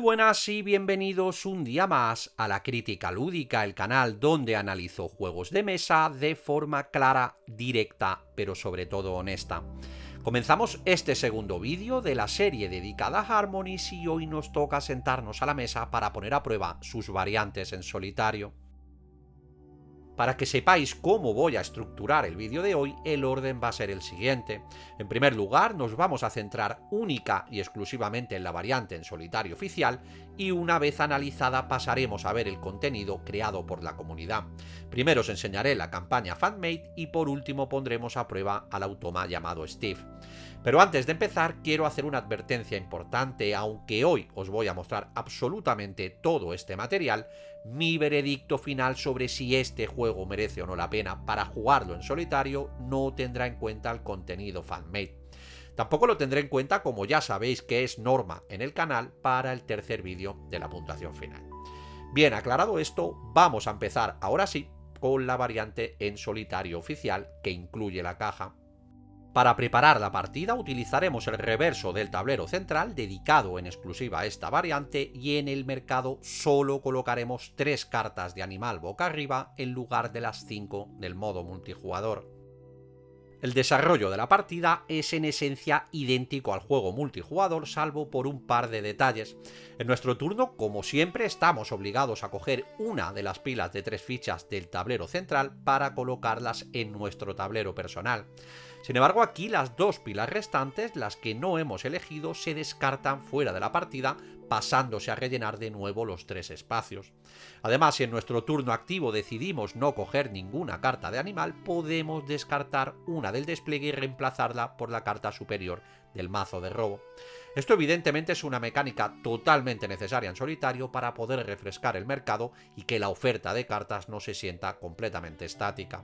Muy buenas y bienvenidos un día más a La Crítica Lúdica, el canal donde analizo juegos de mesa de forma clara, directa, pero sobre todo honesta. Comenzamos este segundo vídeo de la serie dedicada a Harmonies y hoy nos toca sentarnos a la mesa para poner a prueba sus variantes en solitario. Para que sepáis cómo voy a estructurar el vídeo de hoy, el orden va a ser el siguiente. En primer lugar, nos vamos a centrar única y exclusivamente en la variante en solitario oficial y una vez analizada pasaremos a ver el contenido creado por la comunidad. Primero os enseñaré la campaña Fanmade y por último pondremos a prueba al automa llamado Steve. Pero antes de empezar quiero hacer una advertencia importante, aunque hoy os voy a mostrar absolutamente todo este material, mi veredicto final sobre si este juego merece o no la pena para jugarlo en solitario no tendrá en cuenta el contenido fanmade. Tampoco lo tendré en cuenta, como ya sabéis que es norma en el canal, para el tercer vídeo de la puntuación final. Bien, aclarado esto, vamos a empezar ahora sí con la variante en solitario oficial que incluye la caja. Para preparar la partida utilizaremos el reverso del tablero central dedicado en exclusiva a esta variante y en el mercado solo colocaremos 3 cartas de animal boca arriba en lugar de las 5 del modo multijugador. El desarrollo de la partida es en esencia idéntico al juego multijugador salvo por un par de detalles. En nuestro turno, como siempre, estamos obligados a coger una de las pilas de 3 fichas del tablero central para colocarlas en nuestro tablero personal. Sin embargo, aquí las 2 pilas restantes, las que no hemos elegido, se descartan fuera de la partida, pasándose a rellenar de nuevo los 3 espacios. Además, si en nuestro turno activo decidimos no coger ninguna carta de animal, podemos descartar una del despliegue y reemplazarla por la carta superior del mazo de robo. Esto evidentemente es una mecánica totalmente necesaria en solitario para poder refrescar el mercado y que la oferta de cartas no se sienta completamente estática.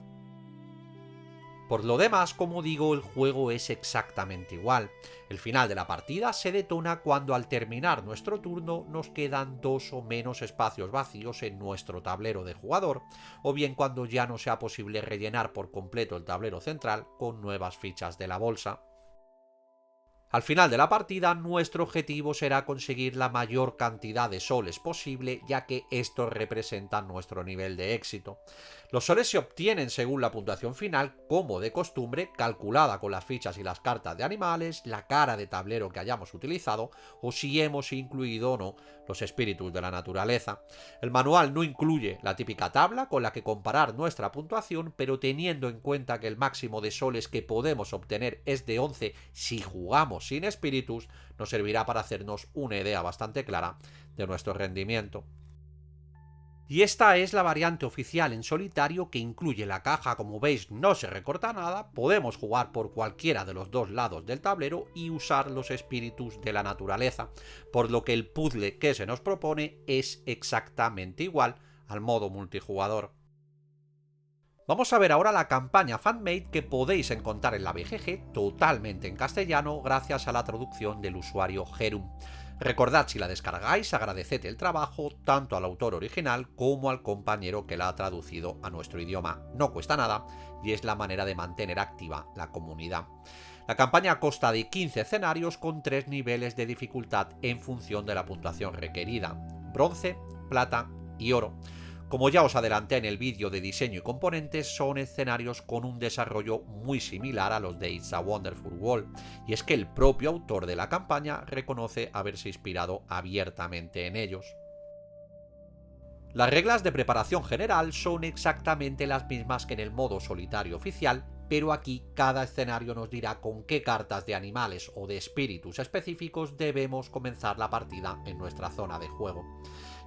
Por lo demás, como digo, el juego es exactamente igual. El final de la partida se detona cuando al terminar nuestro turno nos quedan 2 o menos espacios vacíos en nuestro tablero de jugador, o bien cuando ya no sea posible rellenar por completo el tablero central con nuevas fichas de la bolsa. Al final de la partida, nuestro objetivo será conseguir la mayor cantidad de soles posible, ya que estos representan nuestro nivel de éxito. Los soles se obtienen según la puntuación final, como de costumbre, calculada con las fichas y las cartas de animales, la cara de tablero que hayamos utilizado, o si hemos incluido o no los espíritus de la naturaleza. El manual no incluye la típica tabla con la que comparar nuestra puntuación, pero teniendo en cuenta que el máximo de soles que podemos obtener es de 11 si jugamos sin espíritus, nos servirá para hacernos una idea bastante clara de nuestro rendimiento. Y esta es la variante oficial en solitario que incluye la caja. Como veis, no se recorta nada, podemos jugar por cualquiera de los 2 lados del tablero y usar los espíritus de la naturaleza, por lo que el puzzle que se nos propone es exactamente igual al modo multijugador. Vamos a ver ahora la campaña Fanmade que podéis encontrar en la BGG totalmente en castellano gracias a la traducción del usuario Herum. Recordad, si la descargáis, agradeced el trabajo tanto al autor original como al compañero que la ha traducido a nuestro idioma. No cuesta nada y es la manera de mantener activa la comunidad. La campaña consta de 15 escenarios con 3 niveles de dificultad en función de la puntuación requerida: bronce, plata y oro. Como ya os adelanté en el vídeo de diseño y componentes, son escenarios con un desarrollo muy similar a los de It's a Wonderful World, y es que el propio autor de la campaña reconoce haberse inspirado abiertamente en ellos. Las reglas de preparación general son exactamente las mismas que en el modo solitario oficial, pero aquí cada escenario nos dirá con qué cartas de animales o de espíritus específicos debemos comenzar la partida en nuestra zona de juego.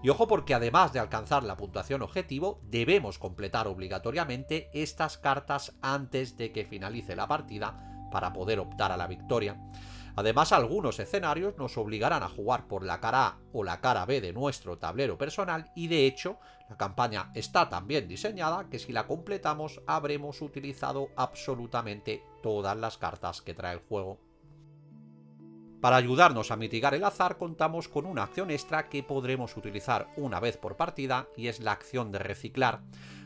Y ojo, porque además de alcanzar la puntuación objetivo, debemos completar obligatoriamente estas cartas antes de que finalice la partida para poder optar a la victoria. Además, algunos escenarios nos obligarán a jugar por la cara A o la cara B de nuestro tablero personal y de hecho, la campaña está tan bien diseñada que si la completamos habremos utilizado absolutamente todas las cartas que trae el juego. Para ayudarnos a mitigar el azar contamos con una acción extra que podremos utilizar una vez por partida y es la acción de reciclar.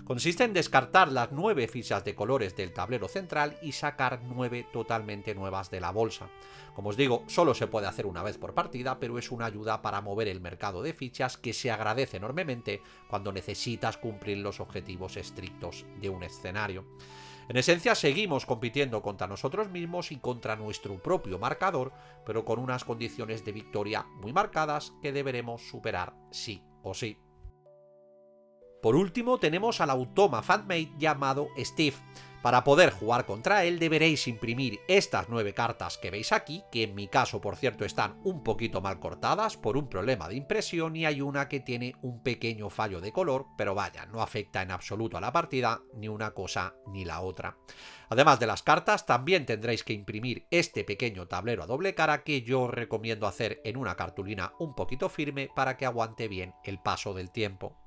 Consiste en descartar las 9 fichas de colores del tablero central y sacar 9 totalmente nuevas de la bolsa. Como os digo, solo se puede hacer una vez por partida, pero es una ayuda para mover el mercado de fichas que se agradece enormemente cuando necesitas cumplir los objetivos estrictos de un escenario. En esencia, seguimos compitiendo contra nosotros mismos y contra nuestro propio marcador, pero con unas condiciones de victoria muy marcadas que deberemos superar sí o sí. Por último, tenemos al automa fanmate llamado Steve. Para poder jugar contra él deberéis imprimir estas 9 cartas que veis aquí, que en mi caso por cierto están un poquito mal cortadas por un problema de impresión y hay una que tiene un pequeño fallo de color, pero vaya, no afecta en absoluto a la partida, ni una cosa ni la otra. Además de las cartas, también tendréis que imprimir este pequeño tablero a doble cara que yo os recomiendo hacer en una cartulina un poquito firme para que aguante bien el paso del tiempo.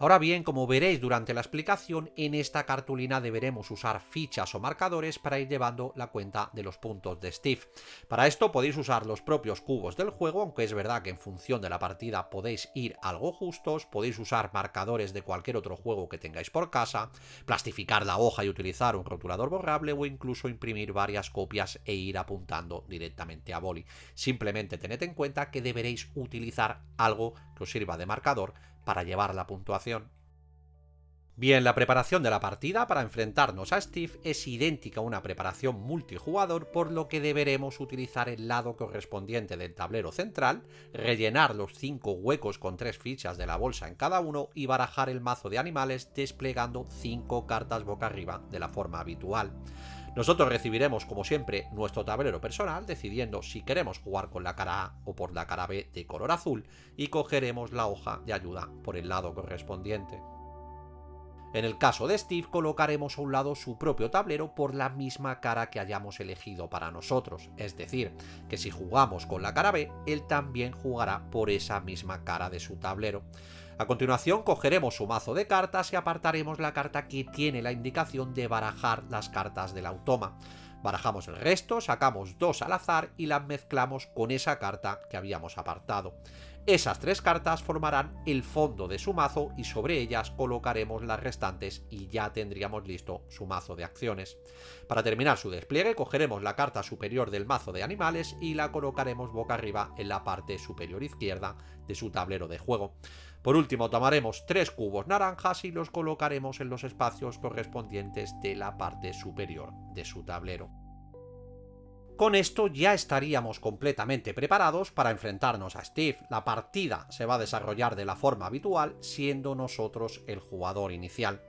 Ahora bien, como veréis durante la explicación, en esta cartulina deberemos usar fichas o marcadores para ir llevando la cuenta de los puntos de Steve. Para esto podéis usar los propios cubos del juego, aunque es verdad que en función de la partida podéis ir algo justos, podéis usar marcadores de cualquier otro juego que tengáis por casa, plastificar la hoja y utilizar un rotulador borrable o incluso imprimir varias copias e ir apuntando directamente a boli. Simplemente tened en cuenta que deberéis utilizar algo que os sirva de marcador para llevar la puntuación. Bien, la preparación de la partida para enfrentarnos a Steve es idéntica a una preparación multijugador, por lo que deberemos utilizar el lado correspondiente del tablero central, rellenar los 5 huecos con 3 fichas de la bolsa en cada uno y barajar el mazo de animales desplegando 5 cartas boca arriba de la forma habitual. Nosotros recibiremos, como siempre, nuestro tablero personal, decidiendo si queremos jugar con la cara A o por la cara B de color azul, y cogeremos la hoja de ayuda por el lado correspondiente. En el caso de Steve, colocaremos a un lado su propio tablero por la misma cara que hayamos elegido para nosotros, es decir, que si jugamos con la cara B, él también jugará por esa misma cara de su tablero. A continuación cogeremos su mazo de cartas y apartaremos la carta que tiene la indicación de barajar las cartas del automa. Barajamos el resto, sacamos 2 al azar y las mezclamos con esa carta que habíamos apartado. Esas 3 cartas formarán el fondo de su mazo y sobre ellas colocaremos las restantes y ya tendríamos listo su mazo de acciones. Para terminar su despliegue cogeremos la carta superior del mazo de animales y la colocaremos boca arriba en la parte superior izquierda de su tablero de juego. Por último tomaremos 3 cubos naranjas y los colocaremos en los espacios correspondientes de la parte superior de su tablero. Con esto ya estaríamos completamente preparados para enfrentarnos a Steve. La partida se va a desarrollar de la forma habitual, siendo nosotros el jugador inicial.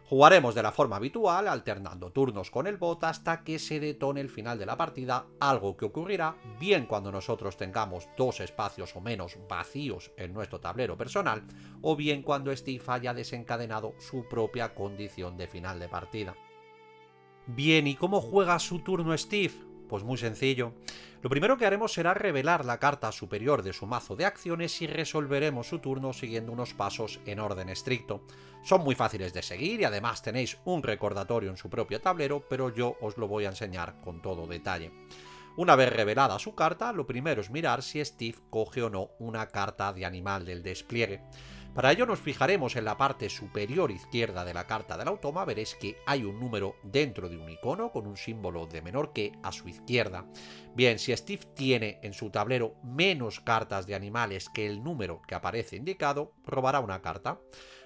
Jugaremos de la forma habitual, alternando turnos con el bot hasta que se detone el final de la partida, algo que ocurrirá bien cuando nosotros tengamos 2 espacios o menos vacíos en nuestro tablero personal, o bien cuando Steve haya desencadenado su propia condición de final de partida. Bien, ¿y cómo juega su turno Steve? Pues muy sencillo. Lo primero que haremos será revelar la carta superior de su mazo de acciones y resolveremos su turno siguiendo unos pasos en orden estricto. Son muy fáciles de seguir y además tenéis un recordatorio en su propio tablero, pero yo os lo voy a enseñar con todo detalle. Una vez revelada su carta, lo primero es mirar si Steve coge o no una carta de animal del despliegue. Para ello nos fijaremos en la parte superior izquierda de la carta del automa, veréis que hay un número dentro de un icono con un símbolo de menor que a su izquierda. Bien, si Steve tiene en su tablero menos cartas de animales que el número que aparece indicado, robará una carta.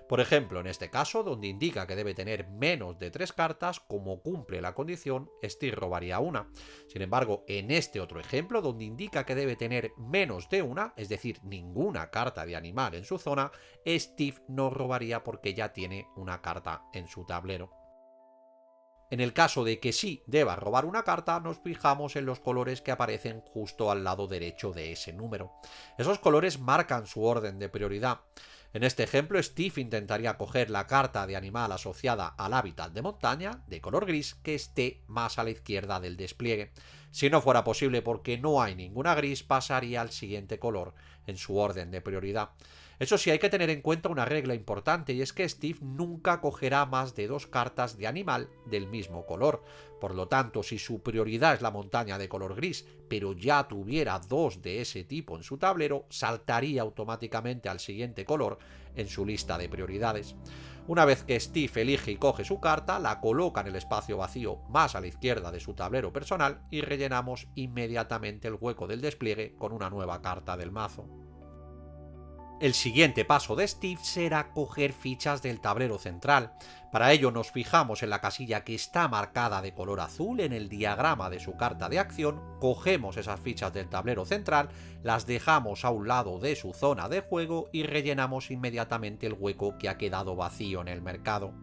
Por ejemplo, en este caso, donde indica que debe tener menos de 3 cartas, como cumple la condición, Steve robaría una. Sin embargo, en este otro ejemplo, donde indica que debe tener menos de una, es decir, ninguna carta de animal en su zona, Steve no robaría porque ya tiene una carta en su tablero. En el caso de que sí deba robar una carta, nos fijamos en los colores que aparecen justo al lado derecho de ese número. Esos colores marcan su orden de prioridad. En este ejemplo, Steve intentaría coger la carta de animal asociada al hábitat de montaña, de color gris, que esté más a la izquierda del despliegue. Si no fuera posible porque no hay ninguna gris, pasaría al siguiente color en su orden de prioridad. Eso sí, hay que tener en cuenta una regla importante, y es que Steve nunca cogerá más de 2 cartas de animal del mismo color. Por lo tanto, si su prioridad es la montaña de color gris, pero ya tuviera 2 de ese tipo en su tablero, saltaría automáticamente al siguiente color en su lista de prioridades. Una vez que Steve elige y coge su carta, la coloca en el espacio vacío más a la izquierda de su tablero personal y rellenamos inmediatamente el hueco del despliegue con una nueva carta del mazo. El siguiente paso de Steve será coger fichas del tablero central. Para ello nos fijamos en la casilla que está marcada de color azul en el diagrama de su carta de acción, cogemos esas fichas del tablero central, las dejamos a un lado de su zona de juego y rellenamos inmediatamente el hueco que ha quedado vacío en el mercado.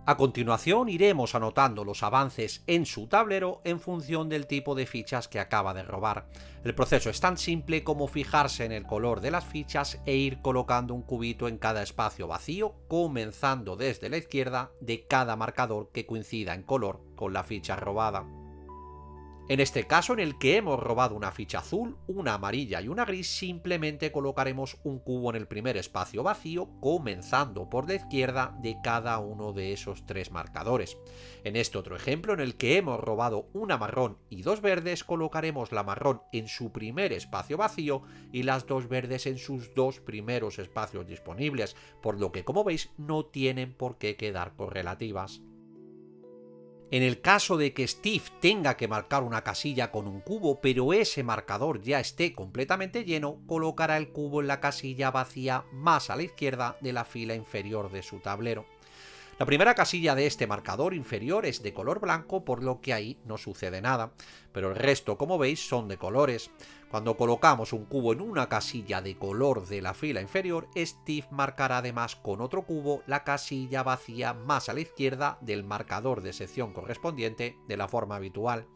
A continuación iremos anotando los avances en su tablero en función del tipo de fichas que acaba de robar. El proceso es tan simple como fijarse en el color de las fichas e ir colocando un cubito en cada espacio vacío, comenzando desde la izquierda de cada marcador que coincida en color con la ficha robada. En este caso, en el que hemos robado una ficha azul, una amarilla y una gris, simplemente colocaremos un cubo en el primer espacio vacío, comenzando por la izquierda de cada uno de esos 3 marcadores. En este otro ejemplo, en el que hemos robado una marrón y 2 verdes, colocaremos la marrón en su primer espacio vacío y las 2 verdes en sus 2 primeros espacios disponibles, por lo que, como veis, no tienen por qué quedar correlativas. En el caso de que Steve tenga que marcar una casilla con un cubo, pero ese marcador ya esté completamente lleno, colocará el cubo en la casilla vacía más a la izquierda de la fila inferior de su tablero. La primera casilla de este marcador inferior es de color blanco, por lo que ahí no sucede nada, pero el resto, como veis, son de colores. Cuando colocamos un cubo en una casilla de color de la fila inferior, Steve marcará además con otro cubo la casilla vacía más a la izquierda del marcador de sección correspondiente de la forma habitual.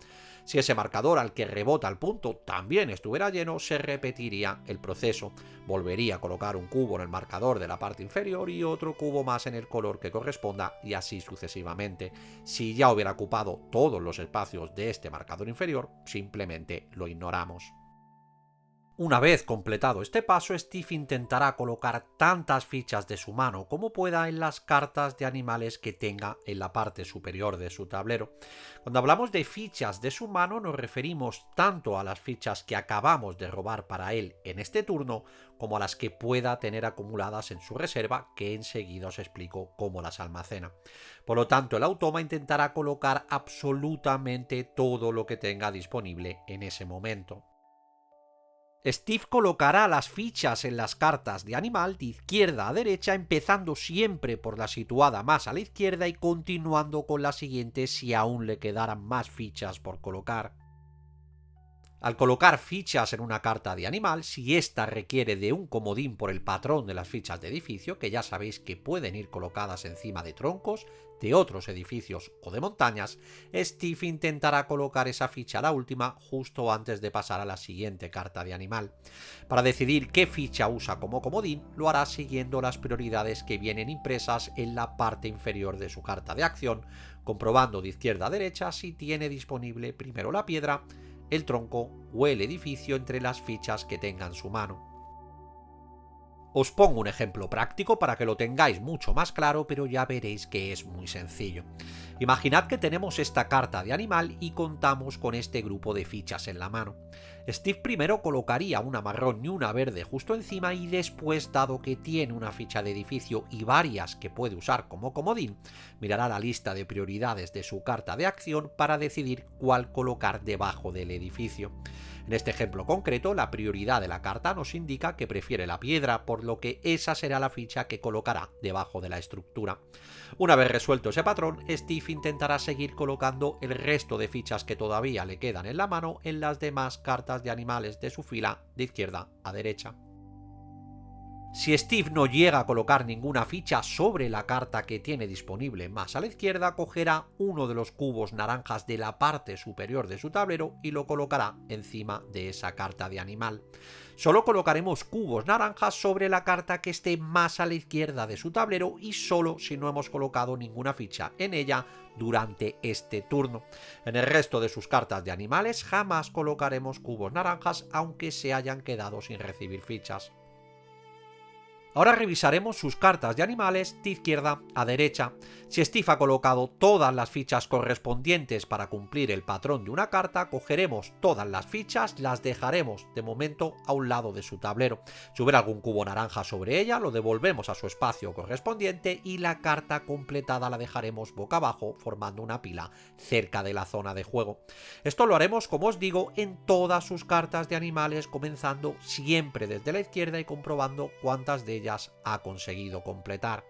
Si ese marcador al que rebota el punto también estuviera lleno, se repetiría el proceso. Volvería a colocar un cubo en el marcador de la parte inferior y otro cubo más en el color que corresponda, y así sucesivamente. Si ya hubiera ocupado todos los espacios de este marcador inferior, simplemente lo ignoramos. Una vez completado este paso, Steve intentará colocar tantas fichas de su mano como pueda en las cartas de animales que tenga en la parte superior de su tablero. Cuando hablamos de fichas de su mano nos referimos tanto a las fichas que acabamos de robar para él en este turno como a las que pueda tener acumuladas en su reserva, que enseguida os explico cómo las almacena. Por lo tanto, el automa intentará colocar absolutamente todo lo que tenga disponible en ese momento. Steve colocará las fichas en las cartas de animal de izquierda a derecha, empezando siempre por la situada más a la izquierda y continuando con la siguiente si aún le quedaran más fichas por colocar. Al colocar fichas en una carta de animal, si ésta requiere de un comodín por el patrón de las fichas de edificio, que ya sabéis que pueden ir colocadas encima de troncos, de otros edificios o de montañas, Steve intentará colocar esa ficha a la última justo antes de pasar a la siguiente carta de animal. Para decidir qué ficha usa como comodín, lo hará siguiendo las prioridades que vienen impresas en la parte inferior de su carta de acción, comprobando de izquierda a derecha si tiene disponible primero la piedra, el tronco o el edificio entre las fichas que tenga en su mano. Os pongo un ejemplo práctico para que lo tengáis mucho más claro, pero ya veréis que es muy sencillo. Imaginad que tenemos esta carta de animal y contamos con este grupo de fichas en la mano. Steve primero colocaría una marrón y una verde justo encima y después, dado que tiene una ficha de edificio y varias que puede usar como comodín, mirará la lista de prioridades de su carta de acción para decidir cuál colocar debajo del edificio. En este ejemplo concreto, la prioridad de la carta nos indica que prefiere la piedra, por lo que esa será la ficha que colocará debajo de la estructura. Una vez resuelto ese patrón, Steve intentará seguir colocando el resto de fichas que todavía le quedan en la mano en las demás cartas de animales de su fila de izquierda a derecha. Si Steve no llega a colocar ninguna ficha sobre la carta que tiene disponible más a la izquierda, cogerá uno de los cubos naranjas de la parte superior de su tablero y lo colocará encima de esa carta de animal. Solo colocaremos cubos naranjas sobre la carta que esté más a la izquierda de su tablero y solo si no hemos colocado ninguna ficha en ella durante este turno. En el resto de sus cartas de animales jamás colocaremos cubos naranjas, aunque se hayan quedado sin recibir fichas. Ahora revisaremos sus cartas de animales de izquierda a derecha. Si Steve ha colocado todas las fichas correspondientes para cumplir el patrón de una carta, cogeremos todas las fichas, las dejaremos de momento a un lado de su tablero. Si hubiera algún cubo naranja sobre ella, lo devolvemos a su espacio correspondiente y la carta completada la dejaremos boca abajo, formando una pila cerca de la zona de juego. Esto lo haremos, como os digo, en todas sus cartas de animales, comenzando siempre desde la izquierda y comprobando cuántas de ellas ha conseguido completar.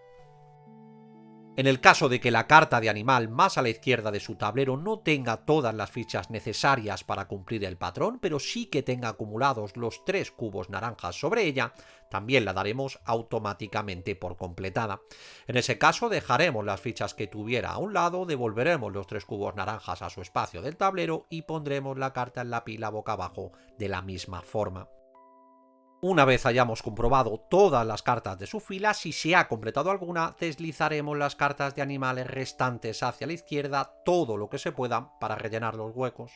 En el caso de que la carta de animal más a la izquierda de su tablero no tenga todas las fichas necesarias para cumplir el patrón, pero sí que tenga acumulados los 3 cubos naranjas sobre ella, también la daremos automáticamente por completada. En ese caso dejaremos las fichas que tuviera a un lado, devolveremos los 3 cubos naranjas a su espacio del tablero y pondremos la carta en la pila boca abajo de la misma forma. Una vez hayamos comprobado todas las cartas de su fila, si se ha completado alguna, deslizaremos las cartas de animales restantes hacia la izquierda todo lo que se pueda para rellenar los huecos.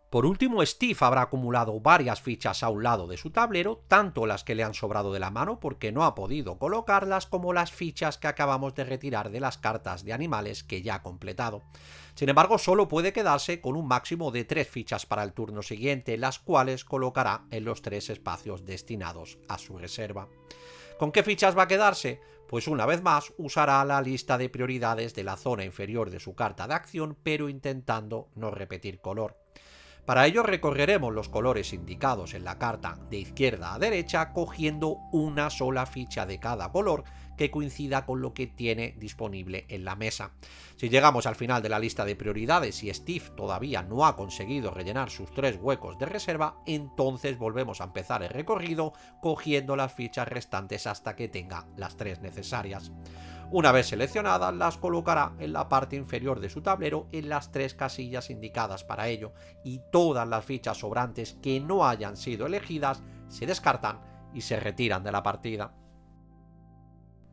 Por último, Steve habrá acumulado varias fichas a un lado de su tablero, tanto las que le han sobrado de la mano porque no ha podido colocarlas, como las fichas que acabamos de retirar de las cartas de animales que ya ha completado. Sin embargo, solo puede quedarse con un máximo de 3 fichas para el turno siguiente, las cuales colocará en los 3 espacios destinados a su reserva. ¿Con qué fichas va a quedarse? Pues una vez más usará la lista de prioridades de la zona inferior de su carta de acción, pero intentando no repetir color. Para ello recorreremos los colores indicados en la carta de izquierda a derecha, cogiendo una sola ficha de cada color que coincida con lo que tiene disponible en la mesa. Si llegamos al final de la lista de prioridades y Steve todavía no ha conseguido rellenar sus 3 huecos de reserva, entonces volvemos a empezar el recorrido cogiendo las fichas restantes hasta que tenga las 3 necesarias. Una vez seleccionadas, las colocará en la parte inferior de su tablero en las 3 casillas indicadas para ello, y todas las fichas sobrantes que no hayan sido elegidas se descartan y se retiran de la partida.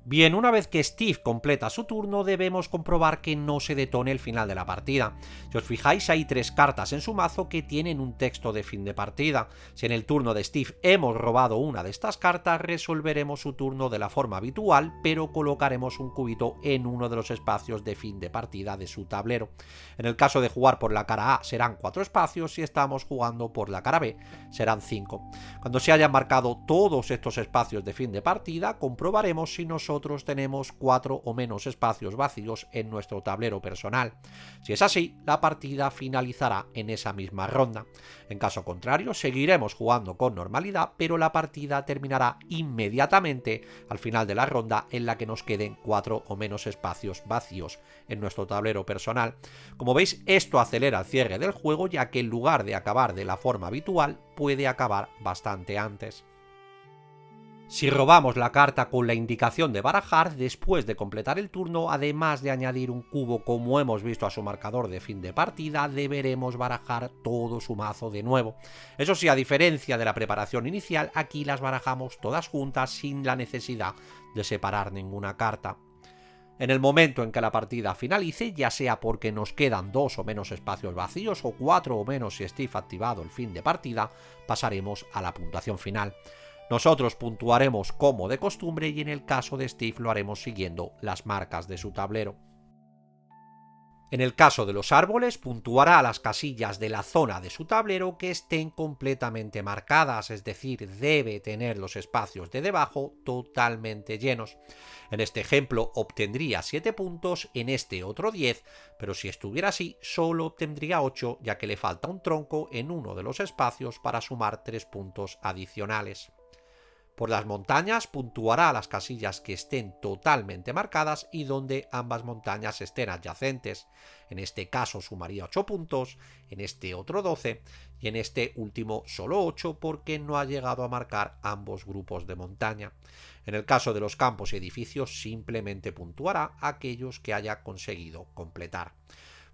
Bien, una vez que Steve completa su turno, debemos comprobar que no se detone el final de la partida. Si os fijáis, hay 3 cartas en su mazo que tienen un texto de fin de partida. Si en el turno de Steve hemos robado una de estas cartas, resolveremos su turno de la forma habitual, pero colocaremos un cubito en uno de los espacios de fin de partida de su tablero. En el caso de jugar por la cara A serán 4 espacios, si estamos jugando por la cara B serán 5. Cuando se hayan marcado todos estos espacios de fin de partida, comprobaremos si nosotros tenemos 4 o menos espacios vacíos en nuestro tablero personal. Si es así, la partida finalizará en esa misma ronda. En caso contrario, seguiremos jugando con normalidad, pero la partida terminará inmediatamente al final de la ronda en la que nos queden 4 o menos espacios vacíos en nuestro tablero personal. Como veis, esto acelera el cierre del juego, ya que en lugar de acabar de la forma habitual, puede acabar bastante antes. Si robamos la carta con la indicación de barajar, después de completar el turno, además de añadir un cubo como hemos visto a su marcador de fin de partida, deberemos barajar todo su mazo de nuevo. Eso sí, a diferencia de la preparación inicial, aquí las barajamos todas juntas sin la necesidad de separar ninguna carta. En el momento en que la partida finalice, ya sea porque nos quedan 2 o menos espacios vacíos o 4 o menos si Steve ha activado el fin de partida, pasaremos a la puntuación final. Nosotros puntuaremos como de costumbre y en el caso de Steve lo haremos siguiendo las marcas de su tablero. En el caso de los árboles, puntuará las casillas de la zona de su tablero que estén completamente marcadas, es decir, debe tener los espacios de debajo totalmente llenos. En este ejemplo obtendría 7 puntos, en este otro 10, pero si estuviera así, solo obtendría 8, ya que le falta un tronco en uno de los espacios para sumar 3 puntos adicionales. Por las montañas puntuará las casillas que estén totalmente marcadas y donde ambas montañas estén adyacentes. En este caso sumaría 8 puntos, en este otro 12 y en este último solo 8 porque no ha llegado a marcar ambos grupos de montaña. En el caso de los campos y edificios simplemente puntuará aquellos que haya conseguido completar.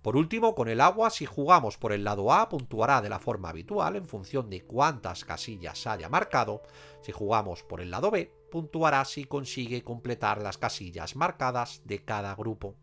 Por último, con el agua, si jugamos por el lado A, puntuará de la forma habitual en función de cuántas casillas haya marcado. Si jugamos por el lado B, puntuará si consigue completar las casillas marcadas de cada grupo.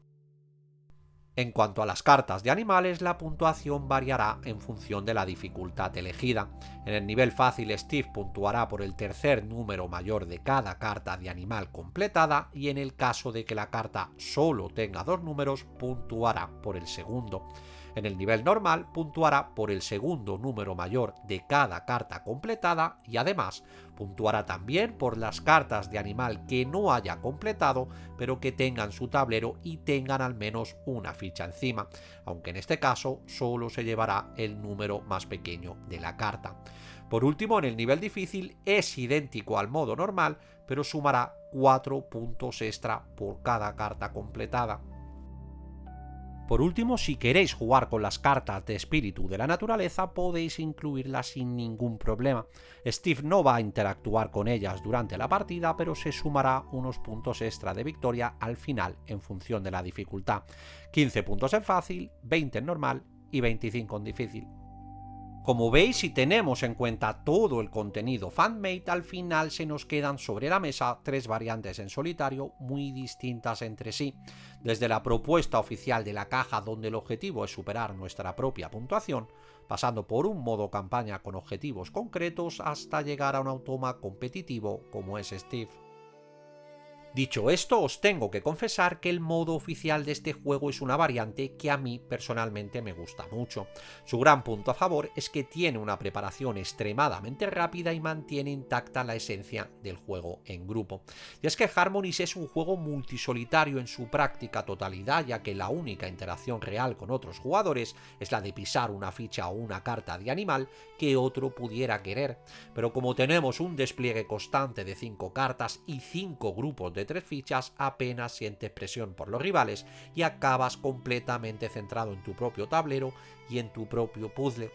En cuanto a las cartas de animales, la puntuación variará en función de la dificultad elegida. En el nivel fácil, Steve puntuará por el tercer número mayor de cada carta de animal completada y en el caso de que la carta solo tenga dos números, puntuará por el segundo. En el nivel normal, puntuará por el segundo número mayor de cada carta completada y además puntuará también por las cartas de animal que no haya completado pero que tengan su tablero y tengan al menos una ficha encima, aunque en este caso solo se llevará el número más pequeño de la carta. Por último, en el nivel difícil es idéntico al modo normal, pero sumará 4 puntos extra por cada carta completada. Por último, si queréis jugar con las cartas de espíritu de la naturaleza, podéis incluirlas sin ningún problema. Steve no va a interactuar con ellas durante la partida, pero se sumará unos puntos extra de victoria al final en función de la dificultad. 15 puntos en fácil, 20 en normal y 25 en difícil. Como veis, si tenemos en cuenta todo el contenido fanmade, al final se nos quedan sobre la mesa tres variantes en solitario muy distintas entre sí. Desde la propuesta oficial de la caja, donde el objetivo es superar nuestra propia puntuación, pasando por un modo campaña con objetivos concretos hasta llegar a un automa competitivo como es Steve. Dicho esto, os tengo que confesar que el modo oficial de este juego es una variante que a mí personalmente me gusta mucho. Su gran punto a favor es que tiene una preparación extremadamente rápida y mantiene intacta la esencia del juego en grupo. Y es que Harmonise es un juego multisolitario en su práctica totalidad, ya que la única interacción real con otros jugadores es la de pisar una ficha o una carta de animal que otro pudiera querer. Pero como tenemos un despliegue constante de 5 cartas y 5 grupos de 3 fichas, apenas sientes presión por los rivales y acabas completamente centrado en tu propio tablero y en tu propio puzzle.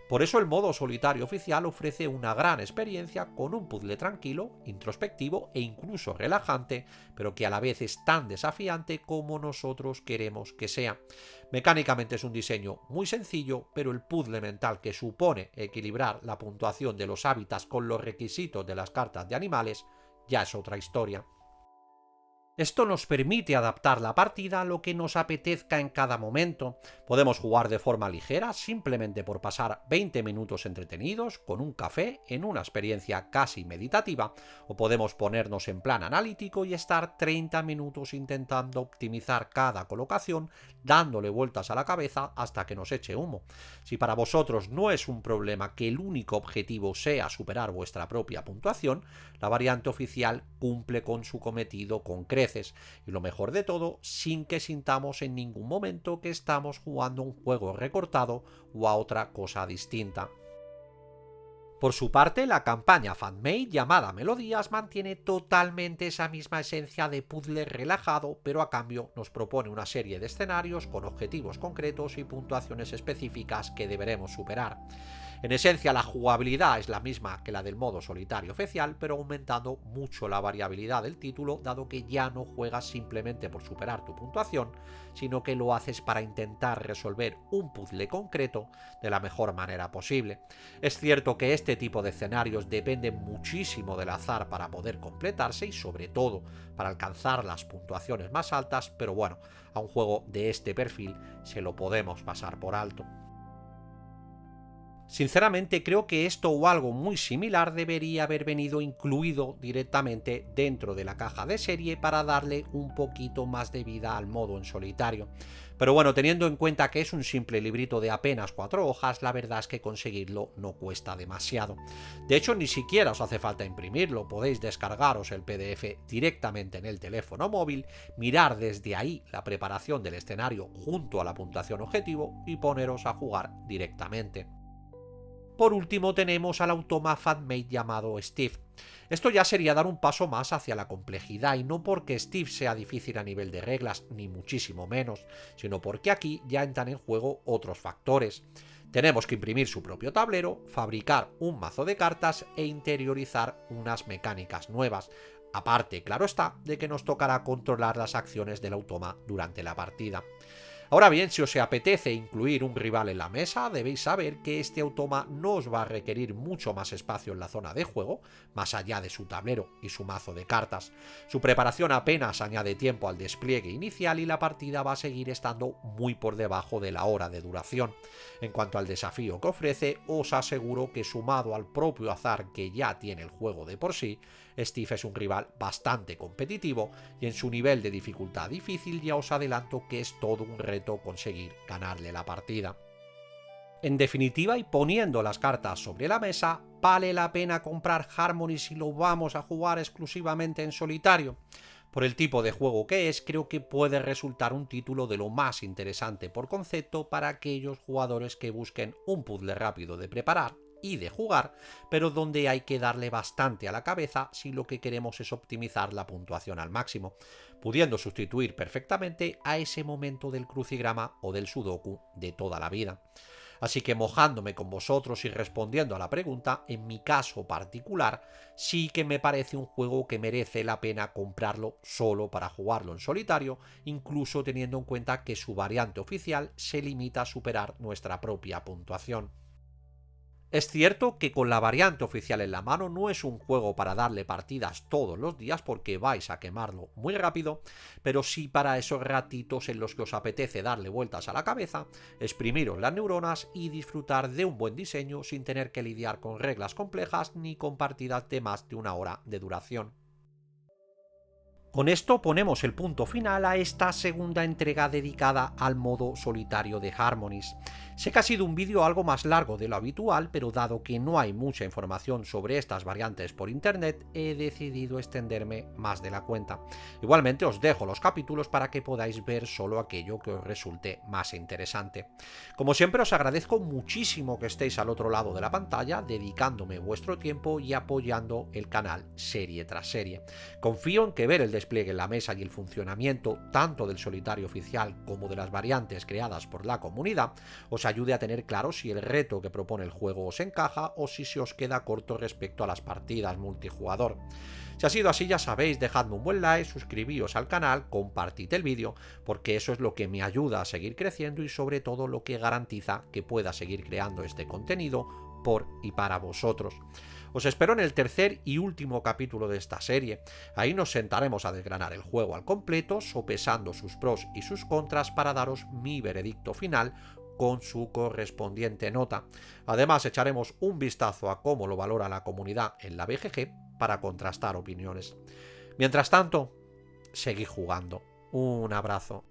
Por eso el modo solitario oficial ofrece una gran experiencia con un puzzle tranquilo, introspectivo e incluso relajante, pero que a la vez es tan desafiante como nosotros queremos que sea. Mecánicamente es un diseño muy sencillo, pero el puzzle mental que supone equilibrar la puntuación de los hábitats con los requisitos de las cartas de animales ya es otra historia. Esto nos permite adaptar la partida a lo que nos apetezca en cada momento. Podemos jugar de forma ligera, simplemente por pasar 20 minutos entretenidos con un café en una experiencia casi meditativa, o podemos ponernos en plan analítico y estar 30 minutos intentando optimizar cada colocación, dándole vueltas a la cabeza hasta que nos eche humo. Si para vosotros no es un problema que el único objetivo sea superar vuestra propia puntuación, la variante oficial cumple con su cometido con creces. Y lo mejor de todo, sin que sintamos en ningún momento que estamos jugando un juego recortado o a otra cosa distinta. Por su parte, la campaña fanmade llamada Melodías mantiene totalmente esa misma esencia de puzzle relajado, pero a cambio nos propone una serie de escenarios con objetivos concretos y puntuaciones específicas que deberemos superar. En esencia, la jugabilidad es la misma que la del modo solitario oficial, pero aumentando mucho la variabilidad del título, dado que ya no juegas simplemente por superar tu puntuación, sino que lo haces para intentar resolver un puzzle concreto de la mejor manera posible. Es cierto que este tipo de escenarios dependen muchísimo del azar para poder completarse y sobre todo para alcanzar las puntuaciones más altas, pero bueno, a un juego de este perfil se lo podemos pasar por alto. Sinceramente creo que esto o algo muy similar debería haber venido incluido directamente dentro de la caja de serie para darle un poquito más de vida al modo en solitario. Pero bueno, teniendo en cuenta que es un simple librito de apenas 4 hojas, la verdad es que conseguirlo no cuesta demasiado. De hecho, ni siquiera os hace falta imprimirlo, podéis descargaros el PDF directamente en el teléfono móvil, mirar desde ahí la preparación del escenario junto a la puntuación objetivo y poneros a jugar directamente. Por último tenemos al automa fanmade llamado Steve. Esto ya sería dar un paso más hacia la complejidad, y no porque Steve sea difícil a nivel de reglas, ni muchísimo menos, sino porque aquí ya entran en juego otros factores. Tenemos que imprimir su propio tablero, fabricar un mazo de cartas e interiorizar unas mecánicas nuevas. Aparte, claro está, de que nos tocará controlar las acciones del automa durante la partida. Ahora bien, si os apetece incluir un rival en la mesa, debéis saber que este automa no os va a requerir mucho más espacio en la zona de juego, más allá de su tablero y su mazo de cartas. Su preparación apenas añade tiempo al despliegue inicial y la partida va a seguir estando muy por debajo de la hora de duración. En cuanto al desafío que ofrece, os aseguro que sumado al propio azar que ya tiene el juego de por sí, Steve es un rival bastante competitivo y en su nivel de dificultad difícil ya os adelanto que es todo un reto conseguir ganarle la partida. En definitiva, y poniendo las cartas sobre la mesa, ¿vale la pena comprar Harmony si lo vamos a jugar exclusivamente en solitario? Por el tipo de juego que es, creo que puede resultar un título de lo más interesante por concepto para aquellos jugadores que busquen un puzzle rápido de preparar y de jugar, pero donde hay que darle bastante a la cabeza si lo que queremos es optimizar la puntuación al máximo, pudiendo sustituir perfectamente a ese momento del crucigrama o del sudoku de toda la vida. Así que mojándome con vosotros y respondiendo a la pregunta, en mi caso particular, sí que me parece un juego que merece la pena comprarlo solo para jugarlo en solitario, incluso teniendo en cuenta que su variante oficial se limita a superar nuestra propia puntuación. Es cierto que con la variante oficial en la mano no es un juego para darle partidas todos los días porque vais a quemarlo muy rápido, pero sí para esos ratitos en los que os apetece darle vueltas a la cabeza, exprimiros las neuronas y disfrutar de un buen diseño sin tener que lidiar con reglas complejas ni con partidas de más de una hora de duración. Con esto ponemos el punto final a esta segunda entrega dedicada al modo solitario de Harmonies. Sé que ha sido un vídeo algo más largo de lo habitual, pero dado que no hay mucha información sobre estas variantes por internet, he decidido extenderme más de la cuenta. Igualmente os dejo los capítulos para que podáis ver solo aquello que os resulte más interesante. Como siempre os agradezco muchísimo que estéis al otro lado de la pantalla, dedicándome vuestro tiempo y apoyando el canal serie tras serie. Confío en que ver el despliegue en la mesa y el funcionamiento tanto del solitario oficial como de las variantes creadas por la comunidad os ayude a tener claro si el reto que propone el juego os encaja o si se os queda corto respecto a las partidas multijugador. Si ha sido así, ya sabéis, dejadme un buen like, suscribíos al canal, compartid el vídeo, porque eso es lo que me ayuda a seguir creciendo y sobre todo lo que garantiza que pueda seguir creando este contenido por y para vosotros. Os espero en el tercer y último capítulo de esta serie. Ahí nos sentaremos a desgranar el juego al completo, sopesando sus pros y sus contras para daros mi veredicto final con su correspondiente nota. Además, echaremos un vistazo a cómo lo valora la comunidad en la BGG para contrastar opiniones. Mientras tanto, seguid jugando. Un abrazo.